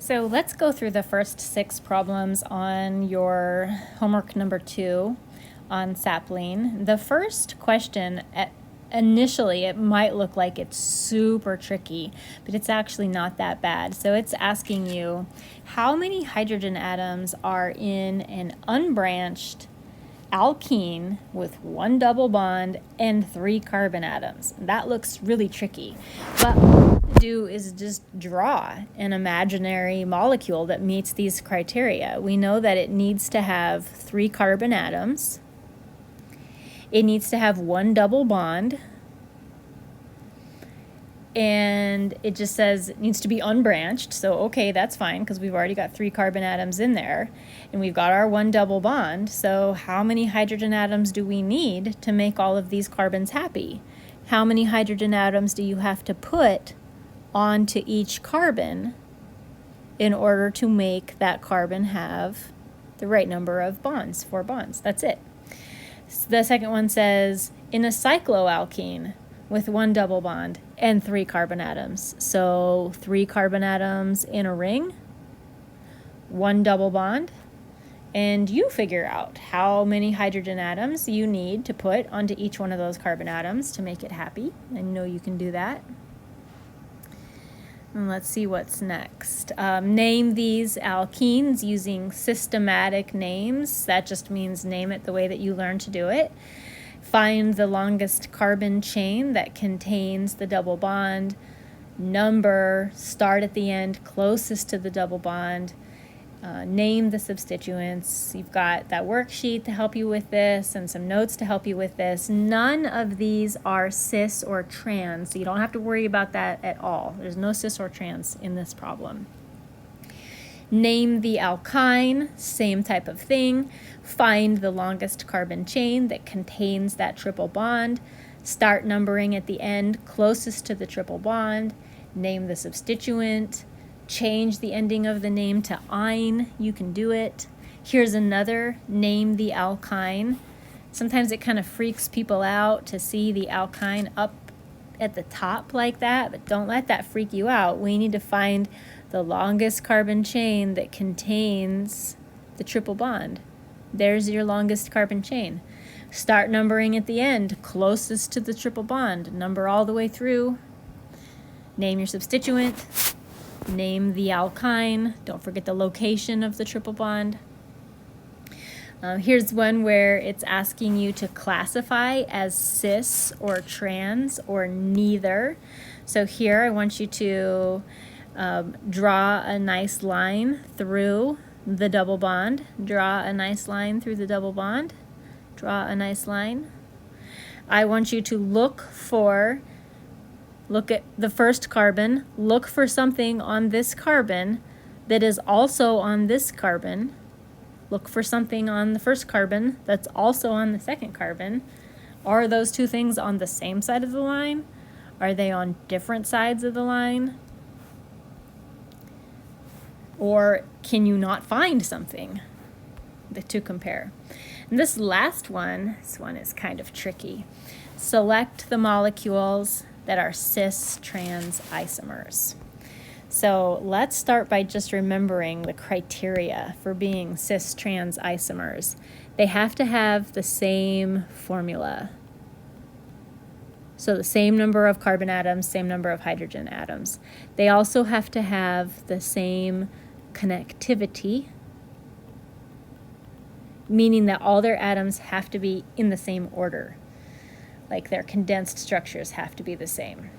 So let's go through the first 6 problems on your homework number 2 on sapling. The first question, initially it might look like it's super tricky, but it's actually not that bad. So it's asking you how many hydrogen atoms are in an unbranched alkene with 1 double bond and 3 carbon atoms. That looks really tricky, but what we do is just draw an imaginary molecule that meets these criteria. We know that it needs to have 3 carbon atoms, it needs to have 1 double bond, and it just says it needs to be unbranched. So okay, that's fine because we've already got 3 carbon atoms in there and we've got our 1 double bond. So how many hydrogen atoms do we need to make all of these carbons happy? How many hydrogen atoms do you have to put onto each carbon in order to make that carbon have the right number of bonds, 4 bonds? That's it. So the second one says in a cycloalkene with 1 double bond and 3 carbon atoms. So 3 carbon atoms in a ring, 1 double bond, and you figure out how many hydrogen atoms you need to put onto each one of those carbon atoms to make it happy. I know you can do that. And let's see what's next. Name these alkenes using systematic names. That just means name it the way that you learn to do it. Find the longest carbon chain that contains the double bond, number, start at the end, closest to the double bond, name the substituents. You've got that worksheet to help you with this and some notes to help you with this. None of these are cis or trans, so you don't have to worry about that at all. There's no cis or trans in this problem. Name the alkyne, same type of thing. Find the longest carbon chain that contains that triple bond. Start numbering at the end closest to the triple bond. Name the substituent. Change the ending of the name to "-ine". You can do it. Here's another, name the alkyne. Sometimes it kind of freaks people out to see the alkyne up at the top like that, but don't let that freak you out. We need to find the longest carbon chain that contains the triple bond. There's your longest carbon chain. Start numbering at the end, closest to the triple bond. Number all the way through. Name your substituent. Name the alkyne. Don't forget the location of the triple bond. Here's one where it's asking you to classify as cis or trans or neither. So here I want you to draw a nice line through the double bond. Draw a nice line through the double bond. Draw a nice line. I want you to look at the first carbon. Look for something on this carbon that is also on this carbon. Look for something on the first carbon that's also on the second carbon. Are those two things on the same side of the line? Are they on different sides of the line? Or can you not find something to compare? And this last one, this one is kind of tricky. Select the molecules that are cis-trans isomers. So let's start by just remembering the criteria for being cis-trans isomers. They have to have the same formula. So the same number of carbon atoms, same number of hydrogen atoms. They also have to have the same connectivity, meaning that all their atoms have to be in the same order. Like their condensed structures have to be the same.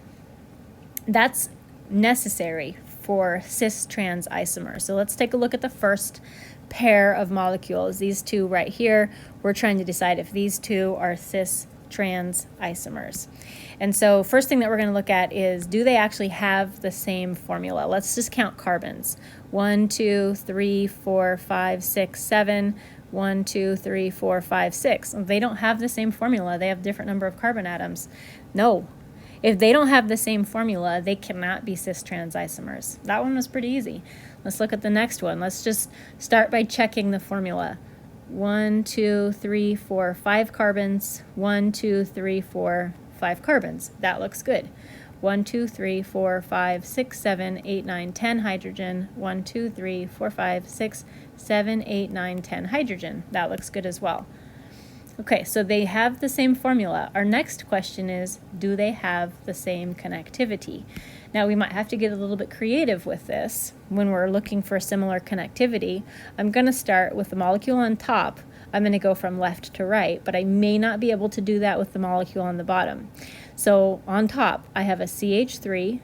That's necessary for cis-trans isomers. So let's take a look at the first pair of molecules. These two right here, we're trying to decide if these two are cis-trans isomers. And so first thing that we're going to look at is, do they actually have the same formula? Let's just count carbons. 1, 2, 3, 4, 5, 6, 7. 1, 2, 3, 4, 5, 6. They don't have the same formula. They have different number of carbon atoms. No. If they don't have the same formula, they cannot be cis-trans isomers. That one was pretty easy. Let's look at the next one. Let's just start by checking the formula. 1, 2, 3, 4, 5 carbons. 1, 2, 3, 4, 5 carbons. That looks good. 1, 2, 3, 4, 5, 6, 7, 8, 9, 10 hydrogen. 1, 2, 3, 4, 5, 6, 7, 8, 9, 10 hydrogen. That looks good as well. Okay, so they have the same formula. Our next question is, do they have the same connectivity? Now, we might have to get a little bit creative with this when we're looking for similar connectivity. I'm going to start with the molecule on top. I'm going to go from left to right, but I may not be able to do that with the molecule on the bottom. So on top, I have a CH3,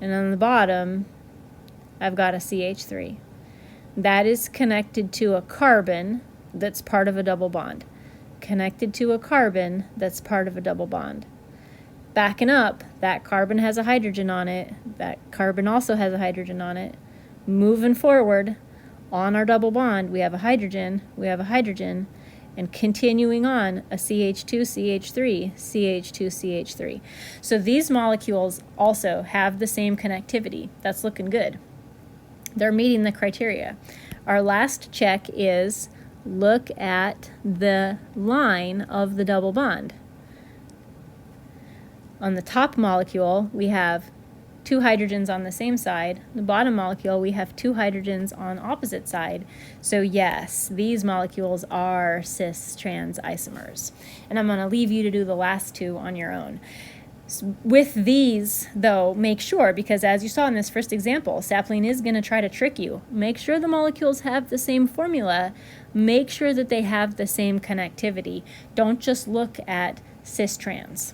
and on the bottom, I've got a CH3. That is connected to a carbon that's part of a double bond. Connected to a carbon that's part of a double bond. Backing up, that carbon has a hydrogen on it. That carbon also has a hydrogen on it. Moving forward, on our double bond, we have a hydrogen, and continuing on, a CH2, CH3, CH2, CH3. So these molecules also have the same connectivity. That's looking good. They're meeting the criteria. Our last check is look at the line of the double bond. On the top molecule, we have 2 hydrogens on the same side. The bottom molecule, we have 2 hydrogens on opposite side. So yes, these molecules are cis trans isomers. And I'm going to leave you to do the last 2 on your own. With these, though, make sure, because as you saw in this first example, Sapling is going to try to trick you. Make sure the molecules have the same formula. Make sure that they have the same connectivity. Don't just look at cis trans.